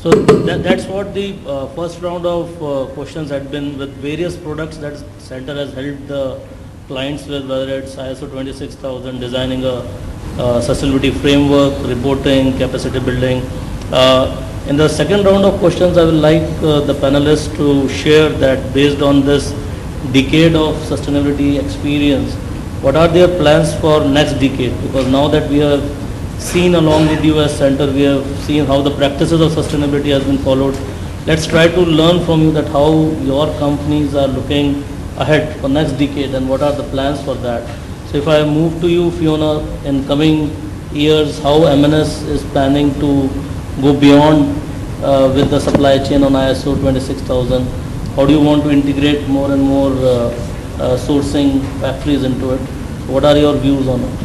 So that's what the first round of questions had been with various products that center has helped the clients with, whether it's ISO 26000, designing a sustainability framework, reporting, capacity building. In the second round of questions, I would like the panelists to share that based on this decade of sustainability experience, what are their plans for next decade? Because now that we have seen along with you as center, we have seen how the practices of sustainability has been followed. Let's try to learn from you that how your companies are looking ahead for next decade and what are the plans for that. So if I move to you, Fiona, in coming years, how M&S is planning to go beyond with the supply chain on ISO 26000? How do you want to integrate more and more sourcing factories into it? What are your views on it?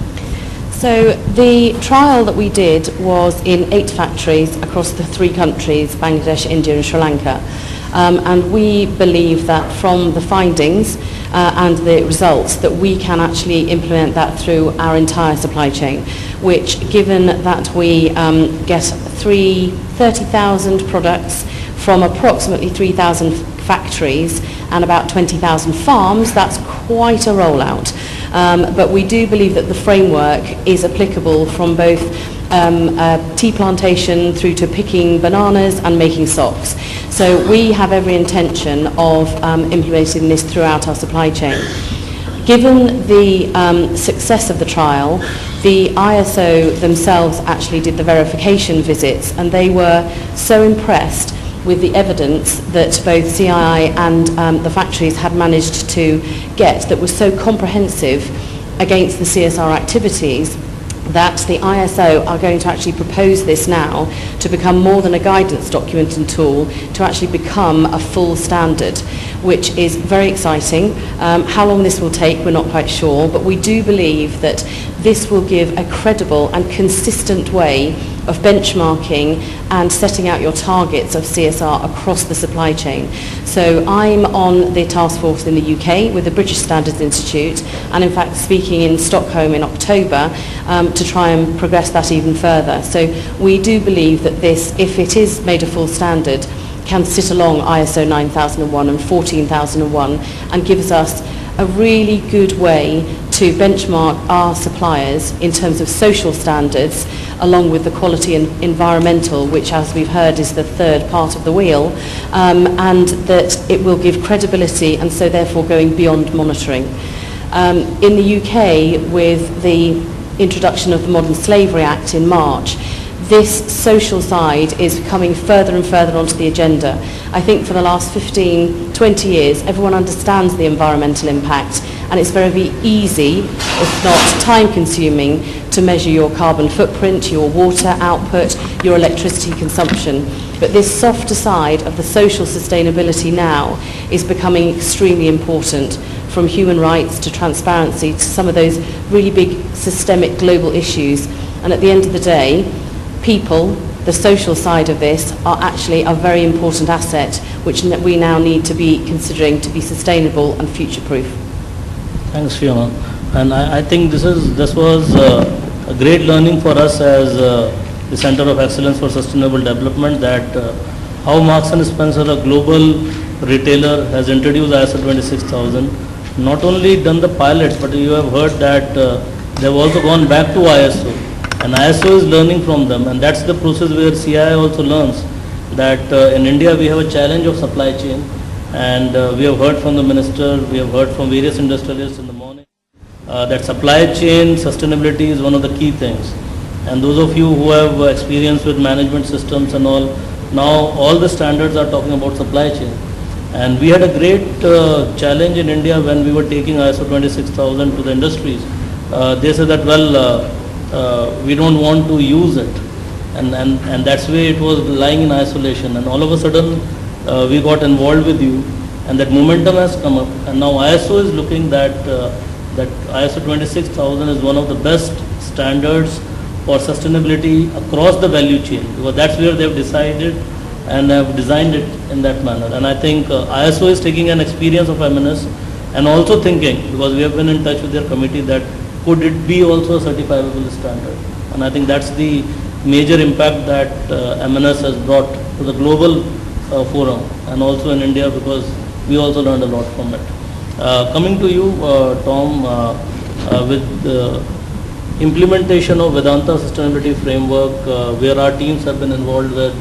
So the trial that we did was in 8 factories across the 3 countries, Bangladesh, India and Sri Lanka. And we believe that from the findings and the results that we can actually implement that through our entire supply chain, which given that we get 30,000 products from approximately 3,000 factories and about 20,000 farms, that's quite a rollout. But we do believe that the framework is applicable from both tea plantation through to picking bananas and making socks. So we have every intention of implementing this throughout our supply chain. Given the success of the trial, the ISO themselves actually did the verification visits, and they were so impressed with the evidence that both CII and the factories had managed to get that was so comprehensive against the CSR activities that the ISO are going to actually propose this now to become more than a guidance document and tool, to actually become a full standard, which is very exciting. How long this will take, we're not quite sure, but we do believe that this will give a credible and consistent way of benchmarking and setting out your targets of CSR across the supply chain. So I'm on the task force in the UK with the British Standards Institute, and in fact speaking in Stockholm in October to try and progress that even further. So we do believe that this, if it is made a full standard, can sit along ISO 9001 and 14001 and gives us a really good way to benchmark our suppliers in terms of social standards, along with the quality and environmental, which, as we've heard, is the third part of the wheel, and that it will give credibility and so therefore going beyond monitoring. In the UK, with the introduction of the Modern Slavery Act in March, this social side is coming further and further onto the agenda. I think for the last 15, 20 years, everyone understands the environmental impact, and it's very easy, if not time-consuming, to measure your carbon footprint, your water output, your electricity consumption. But this softer side of the social sustainability now is becoming extremely important, from human rights to transparency to some of those really big systemic global issues. And at the end of the day, people, the social side of this, are actually a very important asset which we now need to be considering to be sustainable and future-proof. Thanks, Fiona. And I think this was a great learning for us as the Center of Excellence for Sustainable Development, that how Marks & Spencer, a global retailer, has introduced ISO 26000, not only done the pilots, but you have heard that they've also gone back to ISO. And ISO is learning from them, and that's the process where CII also learns that in India we have a challenge of supply chain, and we have heard from the minister, we have heard from various industrialists in the morning that supply chain sustainability is one of the key things. And those of you who have experience with management systems and all, now all the standards are talking about supply chain. And we had a great challenge in India when we were taking ISO 26000 to the industries. They said that, well, we don't want to use it, and that's why it was lying in isolation, and all of a sudden we got involved with you, and that momentum has come up, and now ISO is looking that that ISO 26000 is one of the best standards for sustainability across the value chain, because that's where they've decided and have designed it in that manner. And I think ISO is taking an experience of M&S and also thinking, because we have been in touch with their committee, that could it be also a certifiable standard. And I think that's the major impact that M&S has brought to the global forum, and also in India, because we also learned a lot from it. Coming to you, Tom, with the implementation of Vedanta Sustainability Framework, where our teams have been involved with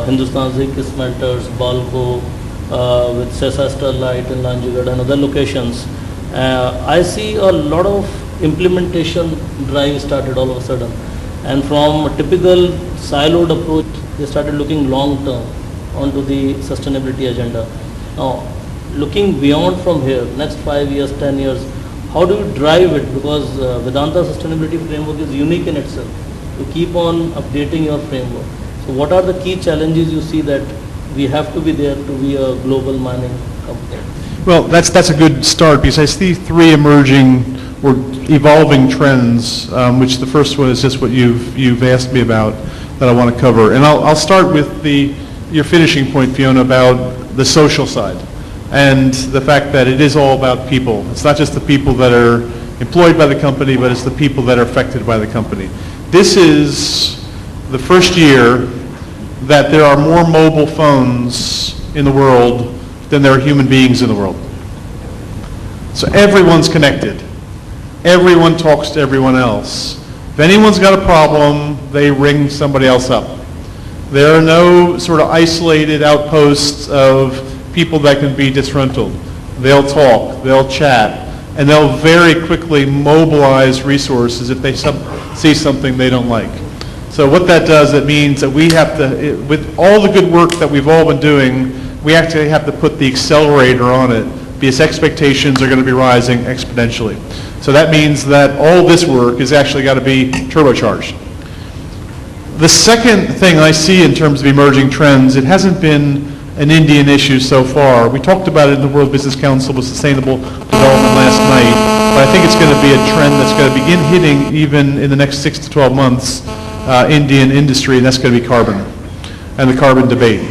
Hindustan Zinc Smelters, Balco, with Sesa Sterlite in Lanjigad and other locations, I see a lot of implementation drive started all of a sudden. And from a typical siloed approach, they started looking long term onto the sustainability agenda. Now, looking beyond from here, next 5 years, 10 years, how do you drive it? Because Vedanta Sustainability Framework is unique in itself. You keep on updating your framework. So what are the key challenges you see that we have to be there to be a global mining company? Well, that's a good start, because I see three emerging or evolving trends, which the first one is just what you've asked me about that I want to cover. And I'll start with your finishing point, Fiona, about the social side and the fact that it is all about people. It's not just the people that are employed by the company, but it's the people that are affected by the company. This is the first year that there are more mobile phones in the world than there are human beings in the world. So everyone's connected. Everyone talks to everyone else. If anyone's got a problem, they ring somebody else up. There are no sort of isolated outposts of people that can be disgruntled. They'll talk, they'll chat, and they'll very quickly mobilize resources if they see something they don't like. So what that does, it means that we have to, with all the good work that we've all been doing, we actually have to put the accelerator on it, because expectations are going to be rising exponentially. So that means that all this work is actually got to be turbocharged. The second thing I see in terms of emerging trends, it hasn't been an Indian issue so far. We talked about it in the World Business Council with Sustainable Development last night, but I think it's going to be a trend that's going to begin hitting even in the next 6 to 12 months Indian industry, and that's going to be carbon and the carbon debate.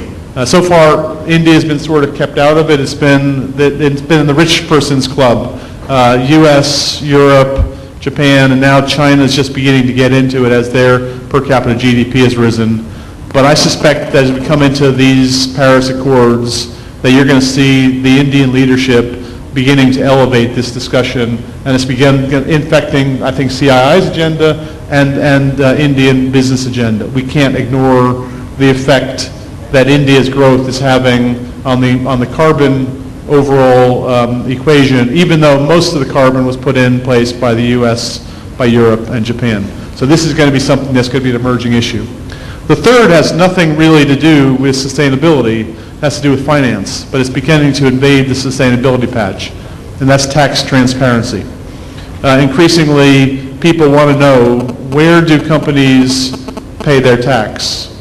So far, India has been sort of kept out of it. It's been in the rich person's club. U.S., Europe, Japan, and now China is just beginning to get into it as their per capita GDP has risen. But I suspect that as we come into these Paris Accords, that you're going to see the Indian leadership beginning to elevate this discussion, and it's begun infecting, I think, CII's agenda and Indian business agenda. We can't ignore the effect that India's growth is having on the carbon overall equation, even though most of the carbon was put in place by the U.S., by Europe, and Japan. So this is going to be something that's going to be an emerging issue. The third has nothing really to do with sustainability, it has to do with finance, but it's beginning to invade the sustainability patch, and that's tax transparency. Increasingly, people want to know, where do companies pay their tax?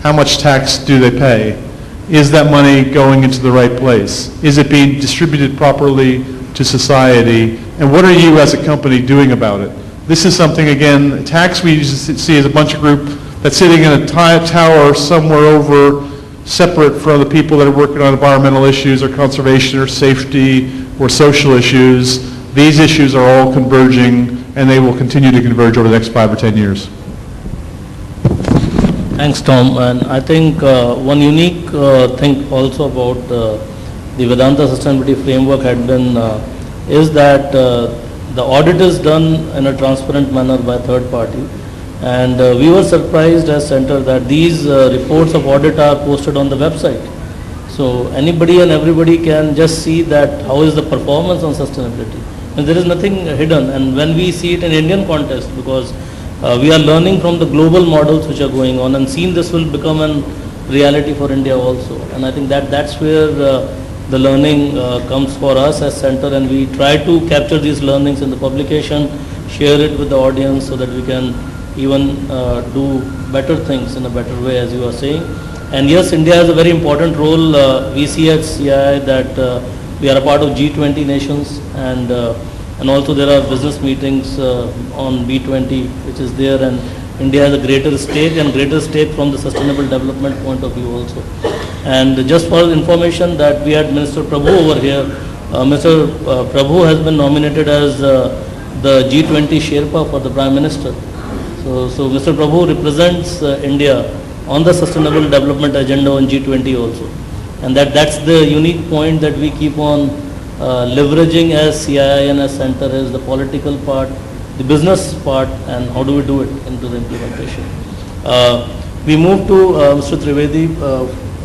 How much tax do they pay? Is that money going into the right place? Is it being distributed properly to society? And what are you as a company doing about it? This is something, again, tax we usually see as a bunch of group that's sitting in a tower somewhere over, separate from the people that are working on environmental issues or conservation or safety or social issues. These issues are all converging, and they will continue to converge over the next 5 or 10 years. Thanks, Tom. And I think one unique thing also about the Vedanta Sustainability Framework had been is that the audit is done in a transparent manner by third party. And we were surprised as center that these reports of audit are posted on the website. So anybody and everybody can just see that how is the performance on sustainability. And there is nothing hidden. And when we see it in Indian context, because we are learning from the global models which are going on, and seeing this will become a reality for India also. And I think that's where the learning comes for us as center, and we try to capture these learnings in the publication, share it with the audience so that we can even do better things in a better way, as you are saying. And yes, India has a very important role. We see at CII that we are a part of G20 nations, and also there are business meetings on B20 which is there, and India has a greater stake from the sustainable development point of view also. And just for information that we had Minister Prabhu over here, Mr. Prabhu has been nominated as the G20 Sherpa for the Prime Minister. So Mr. Prabhu represents India on the sustainable development agenda on G20 also. And that's the unique point that we keep on leveraging as CII and as center is the political part, the business part, and how do we do it into the implementation. We move to Mr. Trivedi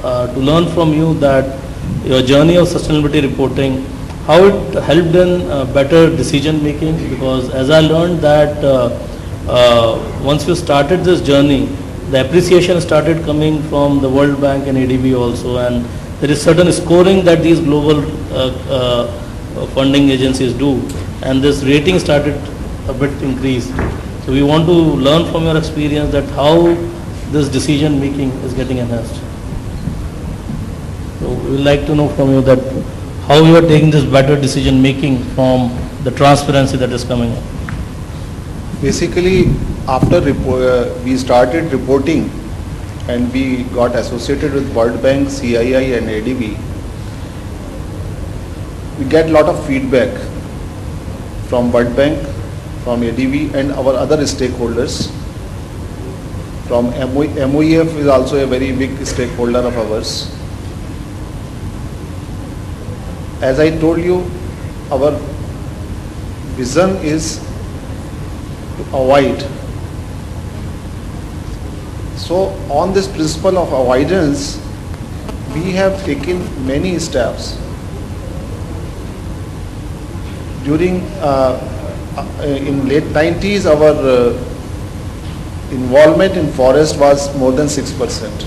to learn from you that your journey of sustainability reporting, how it helped in better decision making, because as I learned that once you started this journey, the appreciation started coming from the World Bank and ADB also, and there is certain scoring that these global funding agencies do, and this rating started a bit increased. So we want to learn from your experience that how this decision making is getting enhanced. So we would like to know from you that how you are taking this better decision making from the transparency that is coming up. Basically, after we started reporting and we got associated with World Bank, CII and ADB, we get a lot of feedback from World Bank, from ADB and our other stakeholders. From MOEF is also a very big stakeholder of ours. As I told you, our vision is to avoid. So on this principle of avoidance, we have taken many steps. During in late 90s, our involvement in forest was more than 6%.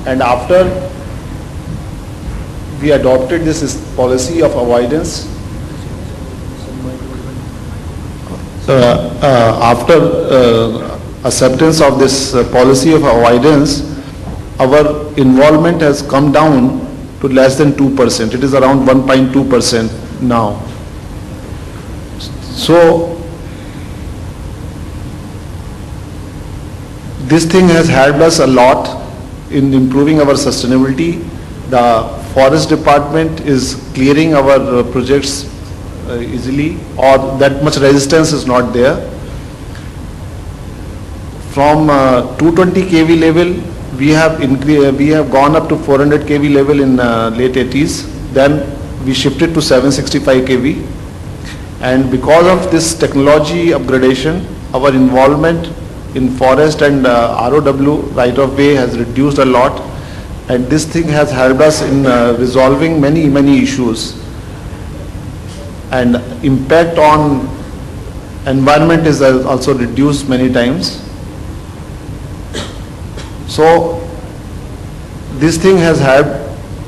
And after we adopted this policy of avoidance, after acceptance of this policy of avoidance, our involvement has come down to less than 2%. It is around 1.2% now. So this thing has helped us a lot in improving our sustainability. The forest department is clearing our projects easily, or that much resistance is not there. From 220 kV level, we have gone up to 400 kV level in late 80s. Then we shifted to 765 kV. And because of this technology upgradation, our involvement in forest and ROW, right of way, has reduced a lot. And this thing has helped us in resolving many issues. And impact on environment is also reduced many times. So this thing has helped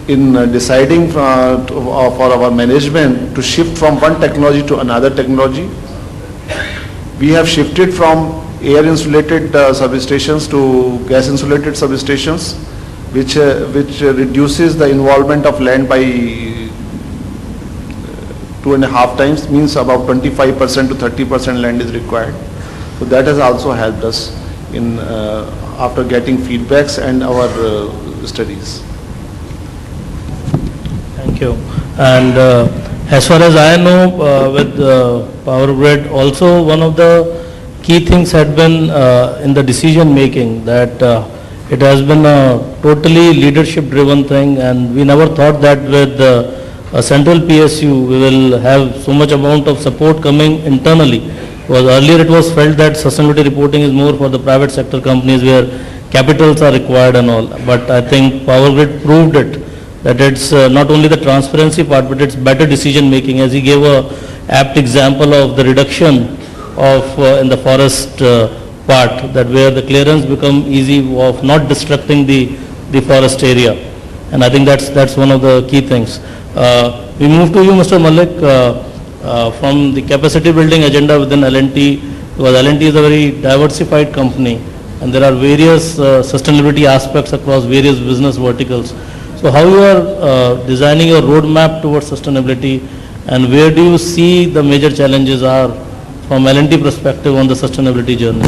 in deciding for our management to shift from one technology to another technology. We have shifted from air insulated substations to gas insulated substations, which reduces the involvement of land by 2.5 times, means about 25% to 30% land is required. So that has also helped us in after getting feedbacks and our studies. Thank you. And as far as I know, with Power Grid, also one of the key things had been in the decision making, that it has been a totally leadership driven thing, and we never thought that with a central PSU we will have so much amount of support coming internally. Because earlier it was felt that sustainability reporting is more for the private sector companies where capitals are required and all. But I think Power Grid proved it, that it's not only the transparency part, but it's better decision making, as he gave a apt example of the reduction of in the forest part, that where the clearance become easy of not destructing the forest area. And I think that's one of the key things. We move to you, Mr. Malik, from the capacity building agenda within L&T, because L&T is a very diversified company and there are various sustainability aspects across various business verticals. So how you are designing your roadmap towards sustainability, and where do you see the major challenges are from L&T perspective on the sustainability journey?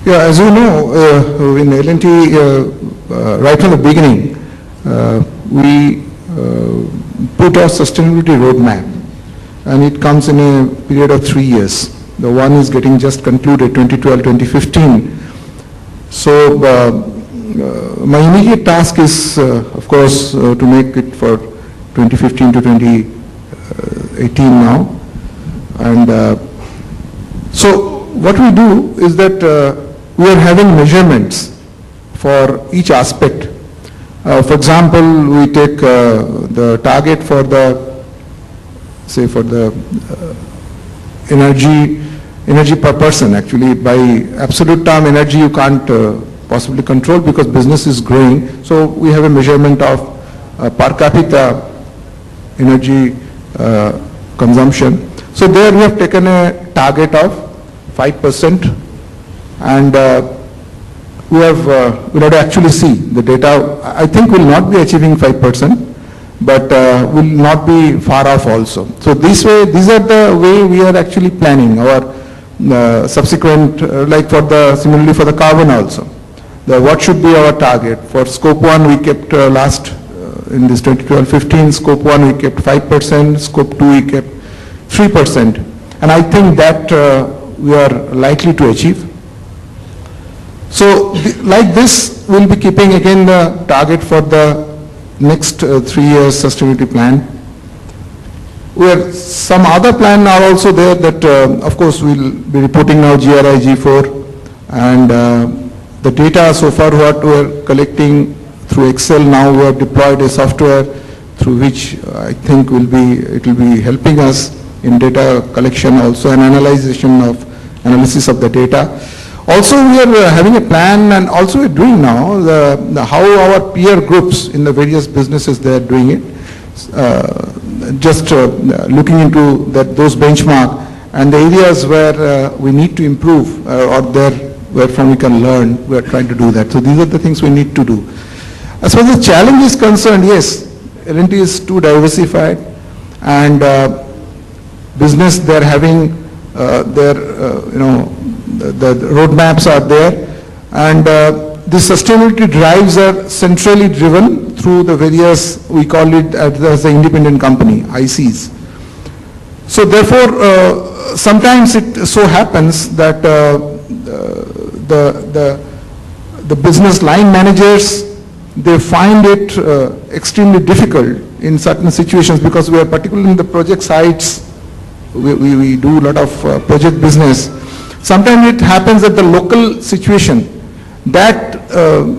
Yeah, as you know, in L&T, right from the beginning, we put our sustainability roadmap, and it comes in a period of 3 years. The one is getting just concluded, 2012-2015. So my immediate task is, of course, to make it for 2015 to 2018 now. And so what we do is that we are having measurements for each aspect. For example, we take the target for the, say for the energy per person. Actually, by absolute term, energy you can't possibly control because business is growing. So we have a measurement of per capita energy consumption. So there we have taken a target of 5%, and we have to actually see the data. I think will not be achieving 5%, but will not be far off also. So this way, these are the way we are actually planning our subsequent, like for the, similarly for the carbon also. What should be our target? For scope 1 we kept in this 2012-15, scope 1 we kept 5%, scope 2 we kept 3%. And I think that we are likely to achieve. So like this, we'll be keeping again the target for the next 3 years sustainability plan. Where some other plan are also there that of course we'll be reporting now GRI, G4, and the data so far what we're collecting through Excel, now we have deployed a software through which I think it will be helping us in data collection also and analysis of the data. Also we are having a plan, and also we're doing now how our peer groups in the various businesses they are doing it. Looking into those benchmark and the areas where we need to improve or where from we can learn, we are trying to do that. So these are the things we need to do. As far as the challenge is concerned, yes, L&T is too diversified, and business they're having their the roadmaps are there, and the sustainability drives are centrally driven through the various, we call it as the independent company, ICs. So therefore, sometimes it so happens that the business line managers, they find it extremely difficult in certain situations, because we are particularly in the project sites, we do a lot of project business. Sometimes it happens that the local situation, that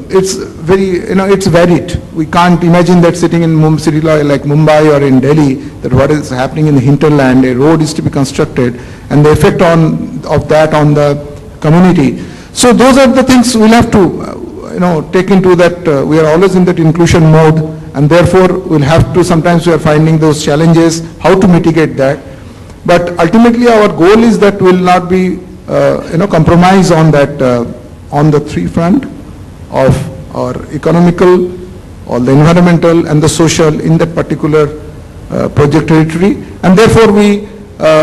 it's very, it's varied. We can't imagine that sitting in city like Mumbai or in Delhi, that what is happening in the hinterland, a road is to be constructed, and the effect of that on the community. So those are the things we'll have to take into that. We are always in that inclusion mode, and therefore we'll have to, sometimes we are finding those challenges, how to mitigate that. But ultimately our goal is that we'll not be compromise on that, on the three front of our economical, or the environmental and the social in that particular project territory, and therefore we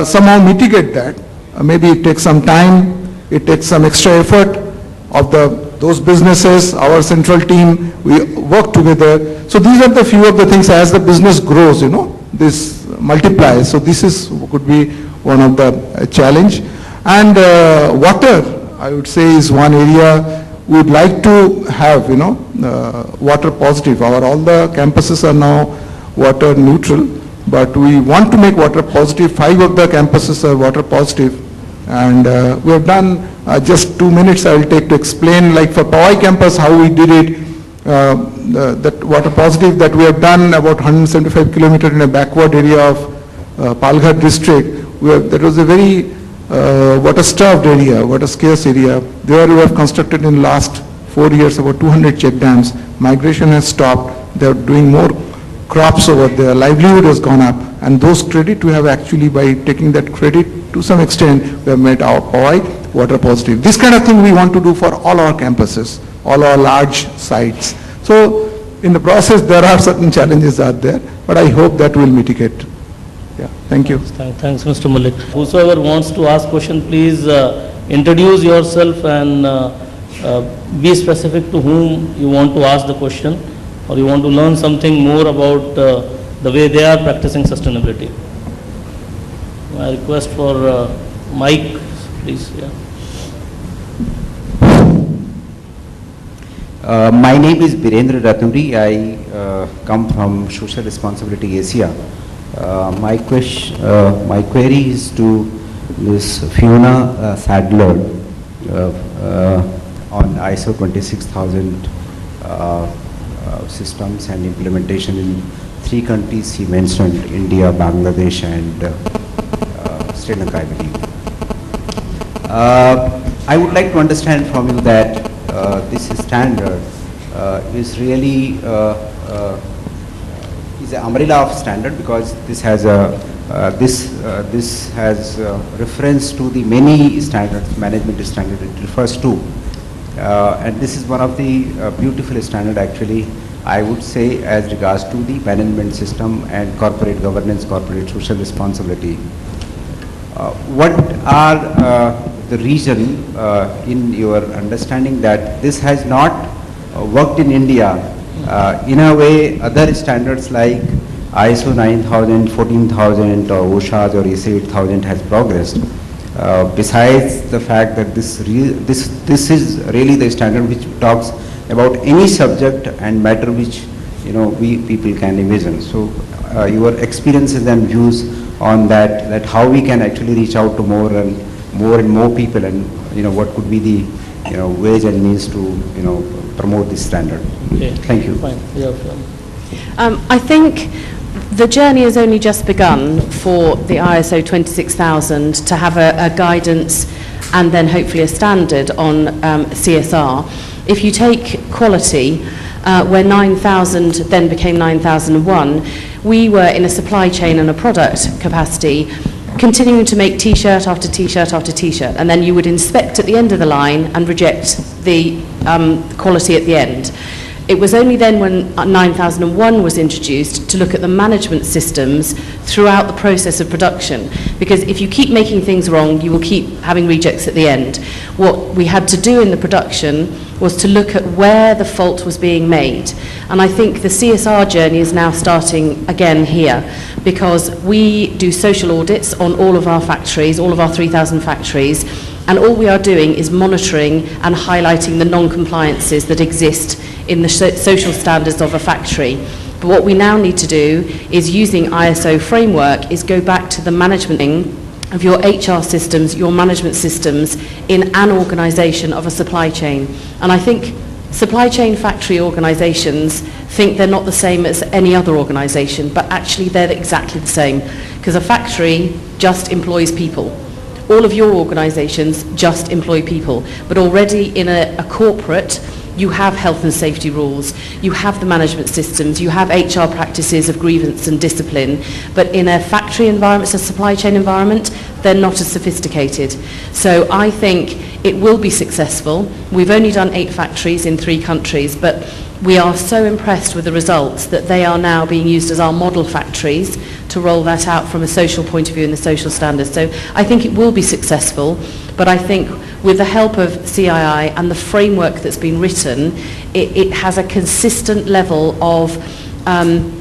somehow mitigate that. Maybe it takes some time, it takes some extra effort of those businesses, our central team, we work together. So these are the few of the things. As the business grows, this multiplies. So this could be one of the challenge. And water, I would say, is one area we would like to have, water positive. All the campuses are now water neutral, but we want to make water positive. 5 of the campuses are water positive. And we have done, just 2 minutes I will take to explain, like for Powai campus, how we did it, that water positive that we have done about 175 kilometers in a backward area of Palghar district. That was a very water-starved area, water-scarce area. There we have constructed in the last 4 years about 200 check dams. Migration has stopped. They are doing more crops over there. Livelihood has gone up. And those credit we have actually, by taking that credit to some extent, we have made our Powai water positive. This kind of thing we want to do for all our campuses, all our large sites. So in the process there are certain challenges out there, but I hope that will mitigate. Yeah, thank you. Thanks, Mr. Malik. Whosoever wants to ask question, please introduce yourself and be specific to whom you want to ask the question, or you want to learn something more about the way they are practicing sustainability. My request for mic, please. Yeah. My name is Birendra Ratnuri. I come from Social Responsibility Asia. My query is to Ms. Fiona Sadler on ISO 26000 systems and implementation in 3 countries she mentioned, India, Bangladesh and Sri Lanka, I believe. I would like to understand from you that this standard is really is an umbrella of standard, because this has a this has reference to the many standards, management standard it refers to, and this is one of the beautiful standard actually, I would say, as regards to the management system and corporate governance, corporate social responsibility. What are the reason in your understanding that this has not worked in India in a way other standards like ISO 9000, 14000 or OSHA or ISO 8000 has progressed, besides the fact that this is really the standard which talks about any subject and matter which we people can envision. So your experiences and views on that how we can actually reach out to more and more people, and what could be the ways and means to promote this standard. Okay. Thank you. Fine. Yeah, fine. I think the journey has only just begun for the ISO 26000 to have a guidance and then hopefully a standard on CSR. If you take quality, where 9000 then became 9001, we were in a supply chain and a product capacity continuing to make T-shirt after T-shirt after T-shirt, and then you would inspect at the end of the line and reject the quality at the end. It was only then when 9001 was introduced to look at the management systems throughout the process of production, because if you keep making things wrong, you will keep having rejects at the end. What we had to do in the production was to look at where the fault was being made. And I think the CSR journey is now starting again here, because we do social audits on all of our factories, all of our 3,000 factories, and all we are doing is monitoring and highlighting the non-compliances that exist in the social standards of a factory. But what we now need to do is, using ISO framework, is go back to the management of your HR systems, your management systems in an organisation of a supply chain. And I think supply chain factory organisations think they're not the same as any other organisation, but actually they're exactly the same, because a factory just employs people. All of your organisations just employ people, but already in a corporate, you have health and safety rules, you have the management systems, you have HR practices of grievance and discipline, but in a factory environment, a supply chain environment, they're not as sophisticated. So I think it will be successful. We've only done 8 factories in 3 countries, but we are so impressed with the results that they are now being used as our model factories to roll that out from a social point of view and the social standards. So I think it will be successful, but I think with the help of CII and the framework that's been written, it has a consistent level of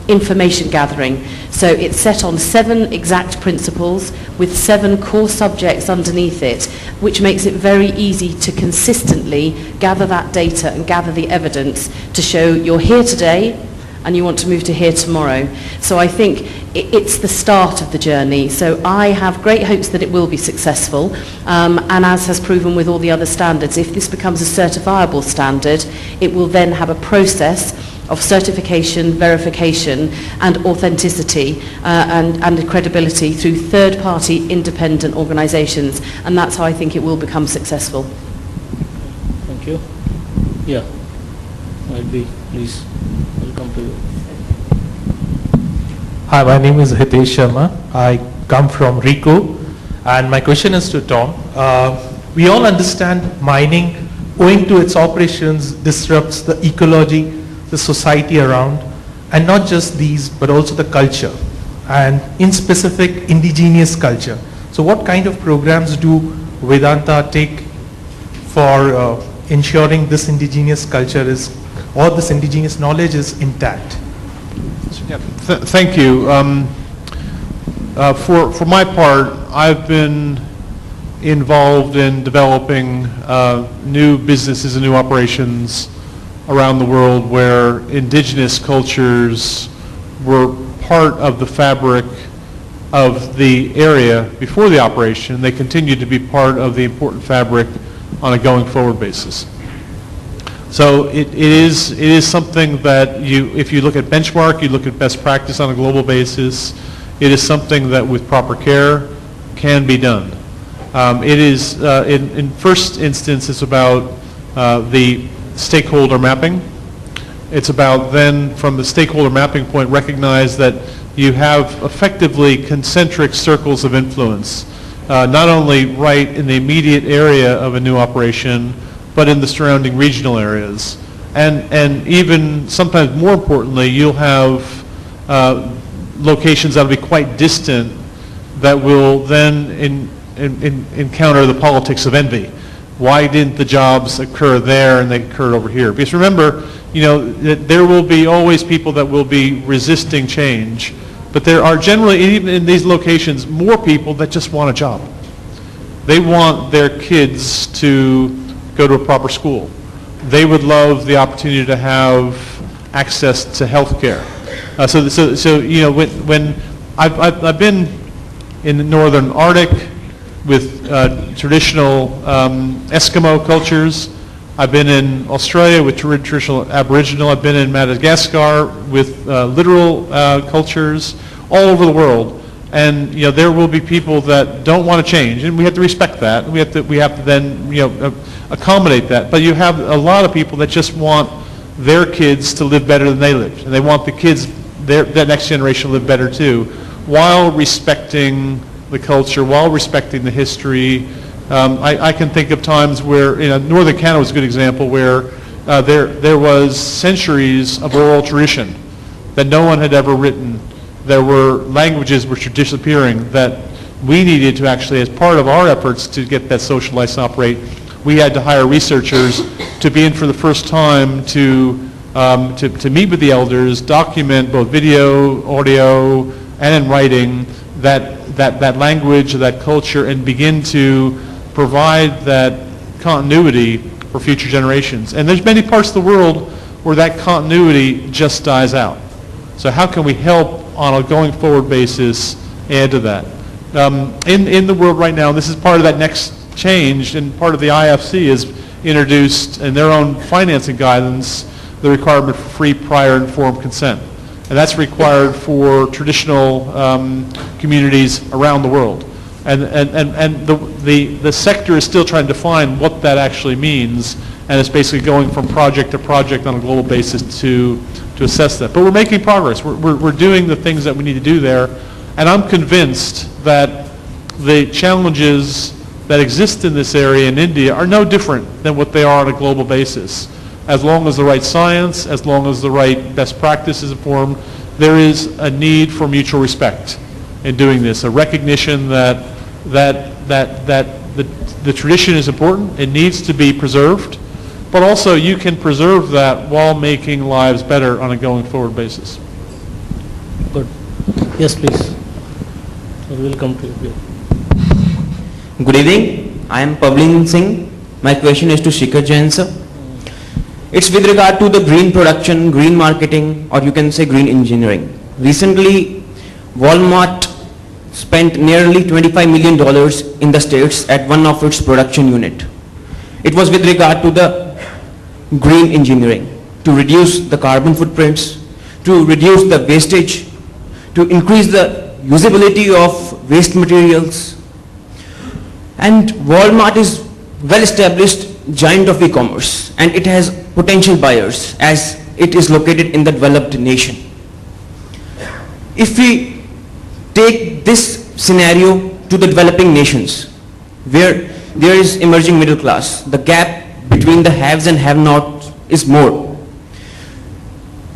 information gathering. So it's set on 7 exact principles with 7 core subjects underneath it, which makes it very easy to consistently gather that data and gather the evidence to show you're here today and you want to move to here tomorrow. So I think it's the start of the journey. So I have great hopes that it will be successful, and as has proven with all the other standards, if this becomes a certifiable standard, it will then have a process of certification, verification and authenticity and credibility through third-party independent organisations, and that's how I think it will become successful. Thank you. Yeah. Might be, please. Welcome to you. Hi, my name is Hitesh Sharma. I come from RICO, and my question is to Tom. We all understand mining, owing to its operations, disrupts the ecology, the society around, and not just these, but also the culture, and in specific, indigenous culture. So what kind of programs do Vedanta take for ensuring this indigenous culture is, or this indigenous knowledge is intact? Thank you. For my part, I've been involved in developing new businesses and new operations around the world where indigenous cultures were part of the fabric of the area before the operation. They continue to be part of the important fabric on a going forward basis. So it is something that if you look at benchmark, you look at best practice on a global basis, it is something that with proper care can be done. It is, in first instance, it's about the stakeholder mapping. It's about then, from the stakeholder mapping point, recognize that you have effectively concentric circles of influence, not only right in the immediate area of a new operation, but in the surrounding regional areas. And even sometimes more importantly, you'll have locations that will be quite distant that will then encounter the politics of envy. Why didn't the jobs occur there and they occurred over here? Because remember, that there will be always people that will be resisting change, but there are generally, even in these locations, more people that just want a job. They want their kids to go to a proper school. They would love the opportunity to have access to health care. When I've been in the northern Arctic with traditional Eskimo cultures. I've been in Australia with traditional Aboriginal. I've been in Madagascar with literal cultures, all over the world. And there will be people that don't want to change, and we have to respect that. We have to then accommodate that. But you have a lot of people that just want their kids to live better than they lived, and they want the kids, that next generation, to live better too, while respecting the culture, while respecting the history. I can think of times where, Northern Canada was a good example, where there was centuries of oral tradition that no one had ever written. There were languages which were disappearing that we needed to actually, as part of our efforts to get that social license to operate, we had to hire researchers to be in for the first time to meet with the elders, document both video, audio, and in writing that language, that culture, and begin to provide that continuity for future generations. And there's many parts of the world where that continuity just dies out. So how can we help on a going forward basis add to that? In the world right now, this is part of that next change, and part of the IFC has introduced in their own financing guidance the requirement for free prior informed consent. And that's required for traditional communities around the world. And the sector is still trying to define what that actually means, and it's basically going from project to project on a global basis to assess that. But we're making progress. We're doing the things that we need to do there, and I'm convinced that the challenges that exist in this area in India are no different than what they are on a global basis. As long as the right science, as long as the right best practice is informed, there is a need for mutual respect in doing this, a recognition that the tradition is important, it needs to be preserved, but also you can preserve that while making lives better on a going forward basis. Good. Yes, please. So we'll come to you. Good evening. I am Pavleen Singh. My question is to Shikhar Jain sir. It's with regard to the green production, green marketing, or you can say green engineering. Recently, Walmart spent nearly $25 million in the States at one of its production unit. It was with regard to the green engineering, to reduce the carbon footprints, to reduce the wastage, to increase the usability of waste materials. And Walmart is well-established giant of e-commerce, and it has potential buyers as it is located in the developed nation. If we take this scenario to the developing nations, where there is emerging middle class, the gap between the haves and have-nots is more.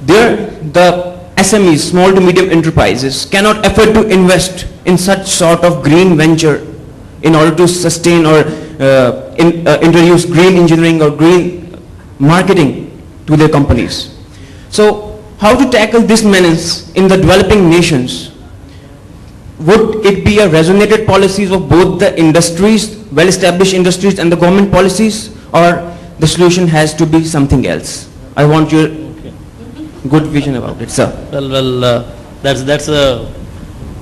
There, the SMEs, small to medium enterprises, cannot afford to invest in such sort of green venture in order to sustain or introduce green engineering or green marketing to their companies. So how to tackle this menace in the developing nations? Would it be a resonated policies of both the industries, well-established industries, and the government policies, or the solution has to be something else? I want your Okay. good vision about it, sir. That's a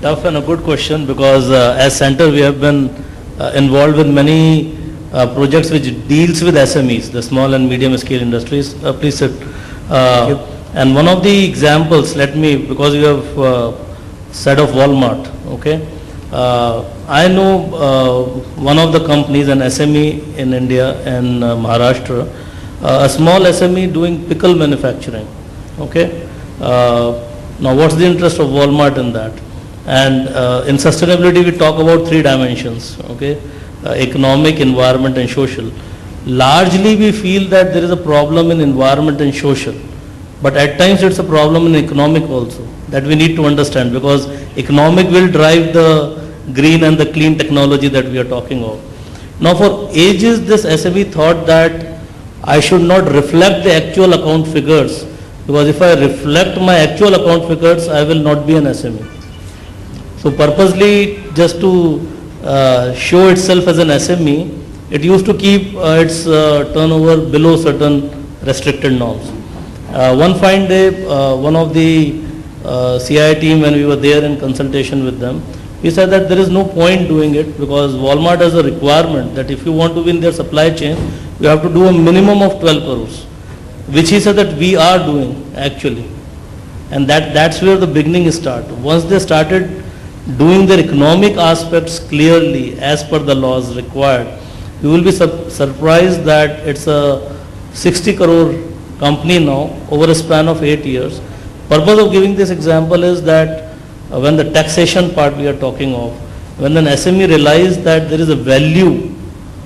tough and a good question, because as center we have been involved with many projects which deals with SMEs, the small and medium scale industries. Please sit. And one of the examples, because you have said of Walmart, okay. I know one of the companies, an SME in India, in Maharashtra, a small SME doing pickle manufacturing, okay. Now what's the interest of Walmart in that? And in sustainability we talk about 3 dimensions, okay, economic, environment and social. Largely we feel that there is a problem in environment and social, but at times it's a problem in economic also, that we need to understand, because economic will drive the green and the clean technology that we are talking of. Now for ages this SME thought that I should not reflect the actual account figures, because if I reflect my actual account figures, I will not be an SME. So purposely, just to show itself as an SME, it used to keep its turnover below certain restricted norms. One fine day, one of the CI team, when we were there in consultation with them, he said that there is no point doing it, because Walmart has a requirement that if you want to win their supply chain, you have to do a minimum of 12 crores, which he said that we are doing actually. And that's where the beginning started. Once they started doing their economic aspects clearly as per the laws required, you will be surprised that it's a 60 crore company now over a span of 8 years. Purpose of giving this example is that when the taxation part we are talking of, when an SME realized that there is a value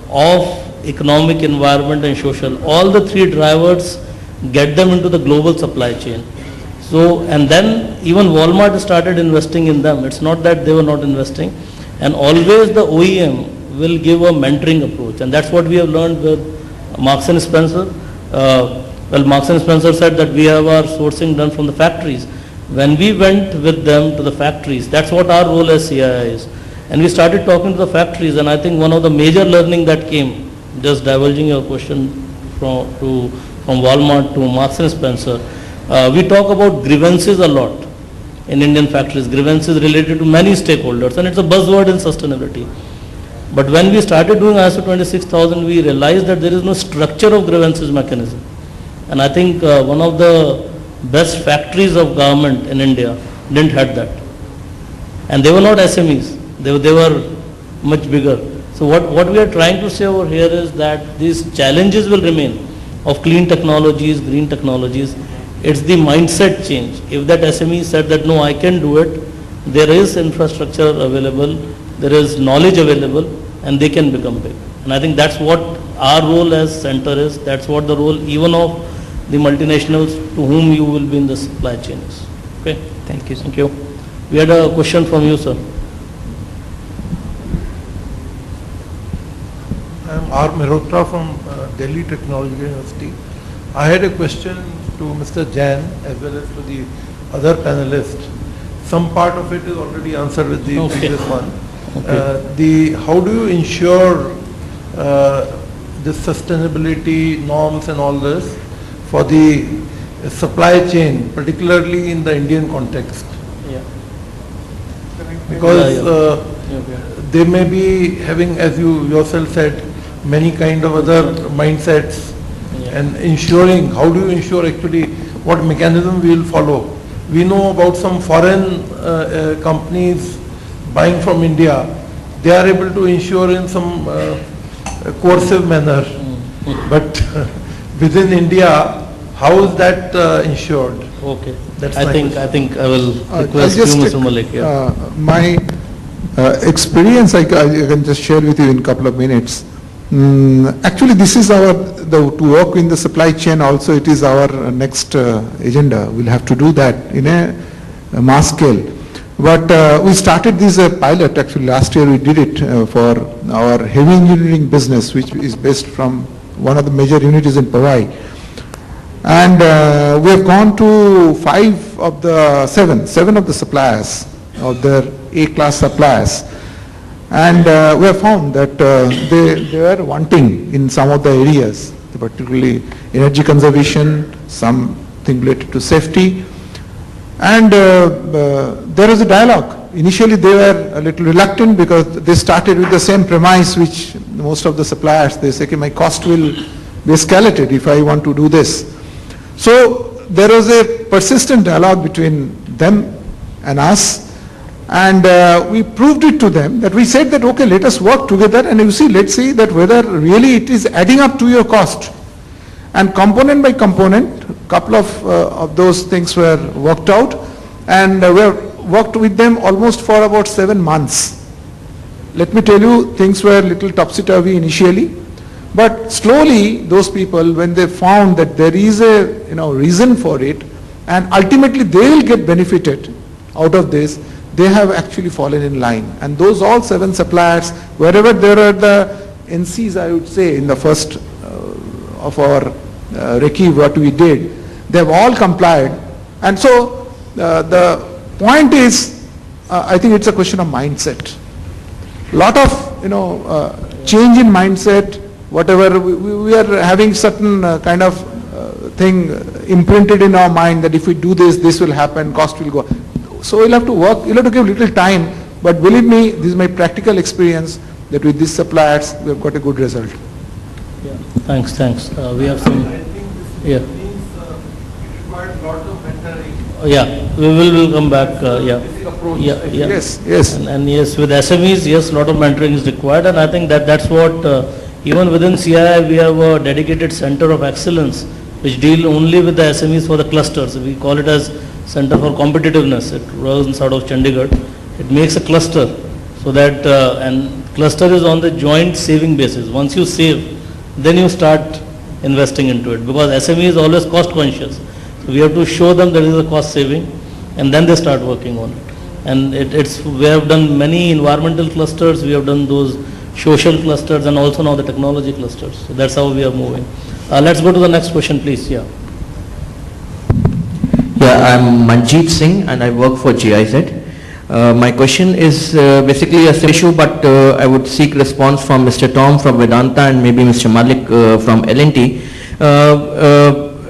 of economic, environment and social, all the 3 drivers get them into the global supply chain. So, and then even Walmart started investing in them. It's not that they were not investing. And always the OEM will give a mentoring approach. And that's what we have learned with Marks and Spencer. Marks and Spencer said that we have our sourcing done from the factories. When we went with them to the factories, that's what our role as CII is. And we started talking to the factories, and I think one of the major learning that came, just divulging your question from Walmart to Marks and Spencer, we talk about grievances a lot in Indian factories, grievances related to many stakeholders, and it's a buzzword in sustainability. But when we started doing ISO 26000, we realized that there is no structure of grievances mechanism. And I think one of the best factories of government in India didn't have that. And they were not SMEs, they were much bigger. So what we are trying to say over here is that these challenges will remain of clean technologies, green technologies. It's the mindset change. If that SME said that no, I can do it, there is infrastructure available, there is knowledge available, and they can become big. And I think that's what our role as center is. That's what the role even of the multinationals to whom you will be in the supply chain is. Okay. Thank you, sir. Thank you. We had a question from you, sir. I am R. Mehrotra from Delhi Technological University. I had a question to Mr. Jain as well as to the other panelists. Some part of it is already answered with the previous one. Okay. How do you ensure the sustainability norms and all this for the supply chain, particularly in the Indian context? Yeah. Because they may be having, as you yourself said, many kind of other mindsets, and ensuring, how do you ensure actually what mechanism we will follow? We know about some foreign companies buying from India, they are able to ensure in some coercive manner, but within India, how is that ensured? Okay. That's I think I will request you, Mr. Malik. My experience I can just share with you in a couple of minutes. Actually, this is to work in the supply chain also, it is our next agenda. We'll have to do that in a mass scale. But we started this pilot, actually last year we did it for our heavy engineering business, which is based from one of the major units in Powai. And we have gone to seven of the suppliers, of their A-class suppliers. And we have found that they were wanting in some of the areas. particularly energy conservation, something related to safety. And there was a dialogue. Initially they were a little reluctant because they started with the same premise which most of the suppliers, they say, okay, my cost will be escalated if I want to do this. So there was a persistent dialogue between them and us, and we proved it to them that we said that, okay, let us work together and you see, let's see that whether really it is adding up to your cost. And component by component, couple of those things were worked out, and we worked with them almost for about 7 months. Let me tell you, things were a little topsy-turvy initially, but slowly those people, when they found that there is a reason for it, and ultimately they will get benefited out of this, they have actually fallen in line. And those all 7 suppliers, wherever there are the NCs, I would say, in the first of our recce, what we did, they have all complied. And so the point is, I think it's a question of mindset. Lot of change in mindset, whatever, we are having certain kind of thing imprinted in our mind that if we do this, this will happen, cost will go. So we'll have to work, you'll have to give little time, but believe me, this is my practical experience that with these suppliers, we have got a good result. Yeah. Thanks. We have some, I think this yeah. means it requires lot of mentoring. Yeah, we will come back, yeah. Basic approach. Yeah. Yes. And yes, with SMEs, yes, lot of mentoring is required, and I think that's what, even within CII, we have a dedicated center of excellence, which deal only with the SMEs for the clusters. We call it as Center for Competitiveness. It runs out of Chandigarh. It makes a cluster, so that, and cluster is on the joint saving basis. Once you save, then you start investing into it, because SME is always cost conscious. So we have to show them that it is a cost saving, and then they start working on it. And we have done many environmental clusters, we have done those social clusters, and also now the technology clusters. So that's how we are moving. Let's go to the next question, please. Yeah. Yeah, I'm Manjeet Singh and I work for GIZ. My question is basically a simple issue, but I would seek response from Mr. Tom from Vedanta and maybe Mr. Malik from L&T.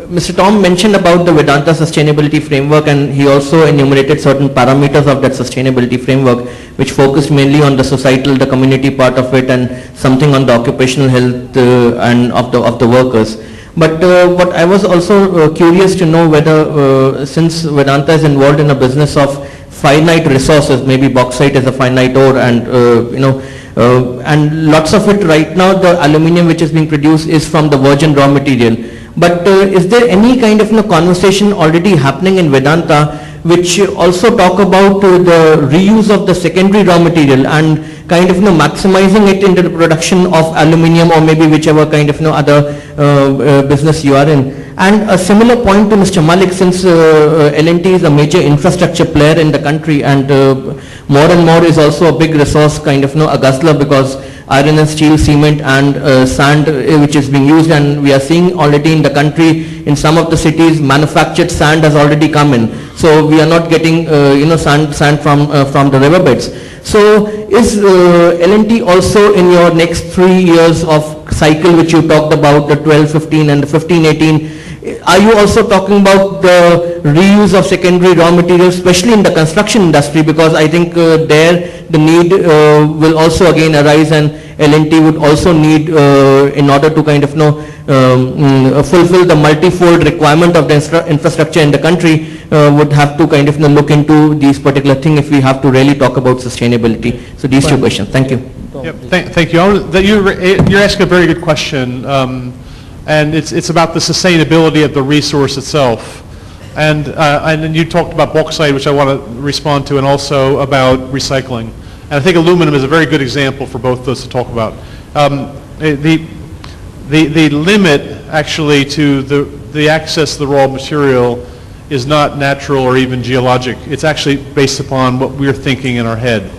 Mr. Tom mentioned about the Vedanta sustainability framework, and he also enumerated certain parameters of that sustainability framework, which focused mainly on the societal, the community part of it, and something on the occupational health and of the workers. But what I was also curious to know whether, since Vedanta is involved in a business of finite resources, maybe bauxite is a finite ore, and and lots of it right now, the aluminium which is being produced is from the virgin raw material. But is there any kind of conversation already happening in Vedanta which also talk about the reuse of the secondary raw material and kind of maximizing it into the production of aluminium, or maybe whichever kind of other business you are in? And a similar point to Mr. Malik, since L&T is a major infrastructure player in the country, and more and more is also a big resource kind of a guzzler, because iron and steel, cement and sand which is being used, and we are seeing already in the country, in some of the cities, manufactured sand has already come in. So we are not getting sand from the riverbeds. So is L&T also in your next 3 years of cycle which you talked about, the 12-15 and the 15-18, are you also talking about the reuse of secondary raw materials, especially in the construction industry? Because I think there the need will also again arise, and L&T would also need, in order to kind of fulfill the multi-fold requirement of the infrastructure in the country, would have to kind of look into these particular things if we have to really talk about sustainability. So these two questions. Thank you. Yep, thank you. You're asking a very good question, and it's about the sustainability of the resource itself. And then you talked about bauxite, which I want to respond to, and also about recycling. And I think aluminum is a very good example for both those to talk about. The limit actually to the access to the raw material is not natural or even geologic. It's actually based upon what we're thinking in our head.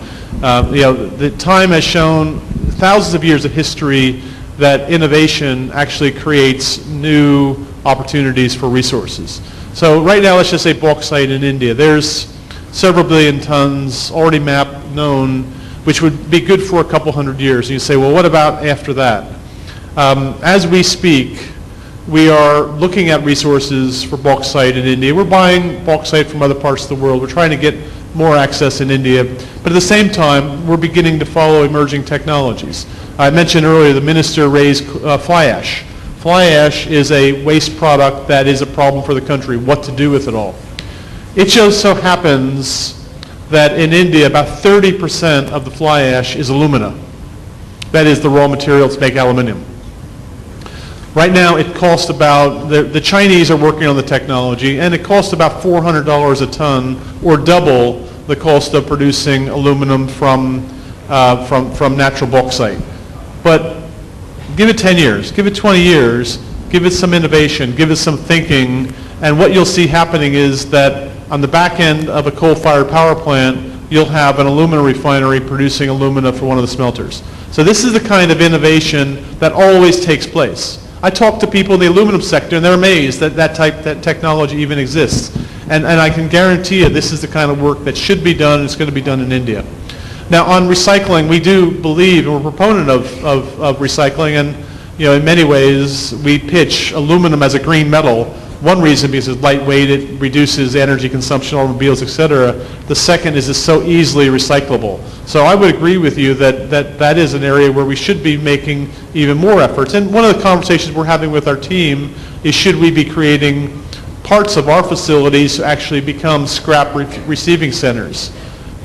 The time has shown, thousands of years of history, that innovation actually creates new opportunities for resources. So right now, let's just say bauxite in India. There's several billion tons already mapped, known, which would be good for a couple hundred years. And you say, well, what about after that? As we speak, we are looking at resources for bauxite in India. We're buying bauxite from other parts of the world. We're trying to get more access in India. But at the same time, we're beginning to follow emerging technologies. I mentioned earlier the minister raised fly ash. Fly ash is a waste product that is a problem for the country. What to do with it all? It just so happens that in India, about 30% of the fly ash is alumina. That is the raw material to make aluminum. Right now, it costs about, the Chinese are working on the technology, and it costs about $400 a ton, or double the cost of producing aluminum from natural bauxite. But give it 10 years, give it 20 years, give it some innovation, give it some thinking, and what you'll see happening is that on the back end of a coal-fired power plant, you'll have an alumina refinery producing alumina for one of the smelters. So this is the kind of innovation that always takes place. I talk to people in the aluminum sector, and they're amazed that that technology even exists. And I can guarantee you this is the kind of work that should be done, and it's going to be done in India. Now, on recycling, we do believe, and we're a proponent of recycling, and in many ways, we pitch aluminum as a green metal. One reason because it's lightweight, it reduces energy consumption, automobiles, etc. The second is it's so easily recyclable. So I would agree with you that is an area where we should be making even more efforts. And one of the conversations we're having with our team is should we be creating parts of our facilities to actually become scrap receiving centers.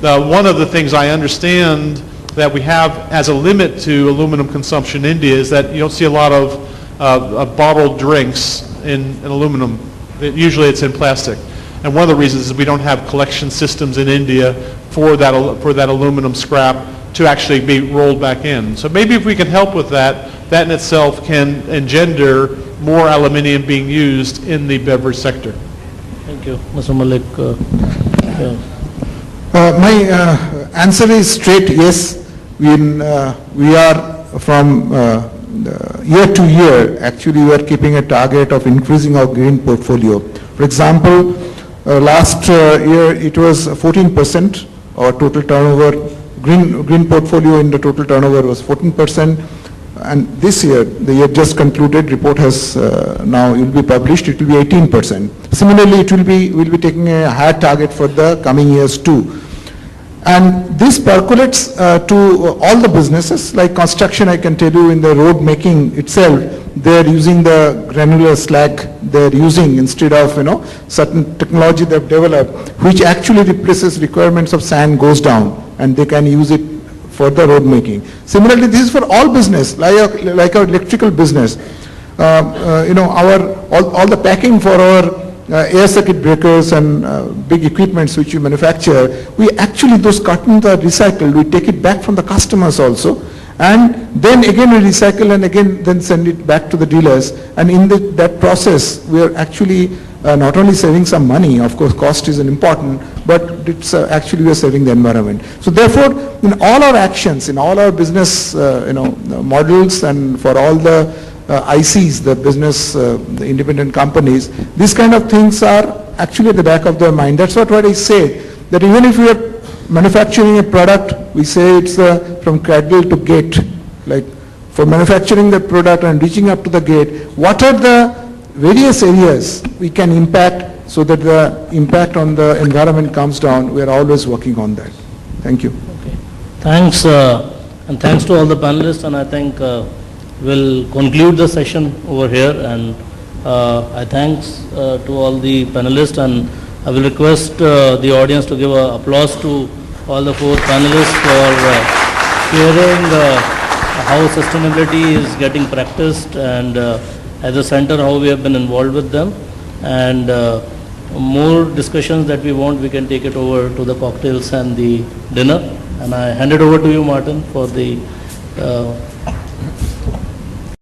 One of the things I understand that we have as a limit to aluminum consumption in India is that you don't see a lot of bottled drinks in aluminum. Usually it's in plastic. And one of the reasons is we don't have collection systems in India for that aluminum scrap to actually be rolled back in. So maybe if we can help with that, that in itself can engender more aluminium being used in the beverage sector. Thank you. Mr. Malik. My answer is straight yes. We are from year to year, actually we are keeping a target of increasing our green portfolio. For example, last year it was 14%, our total turnover, green portfolio in the total turnover was 14%, and this year, the year just concluded, report has now, it will be published, it will be 18%. Similarly, we'll be taking a higher target for the coming years too. And this percolates to all the businesses, like construction, I can tell you in the road making itself, they're using the granular slag, they're using instead of, certain technology they've developed, which actually replaces requirements of sand goes down, and they can use it for the road making. Similarly, this is for all business, like our electrical business. All the packing for our air circuit breakers and big equipments which we manufacture, those cartons are recycled. We take it back from the customers also, and then again we recycle and again then send it back to the dealers. And in that process, we are actually not only saving some money, of course cost is important, but it's actually we are saving the environment. So therefore, in all our actions, in all our business models, and for all the ICs, the business, the independent companies, these kind of things are actually at the back of their mind. That's what I say, that even if we are manufacturing a product, we say it's from cradle to gate. Like for manufacturing the product and reaching up to the gate, what are the various areas we can impact so that the impact on the environment comes down? We are always working on that. Thank you. Okay. Thanks, and thanks to all the panelists, and I think we'll conclude the session over here, and I thanks to all the panelists, and I will request the audience to give an applause to all the 4 panelists for sharing how sustainability is getting practiced, and as a center how we have been involved with them, and more discussions that we want, we can take it over to the cocktails and the dinner. And I hand it over to you, Martin, for the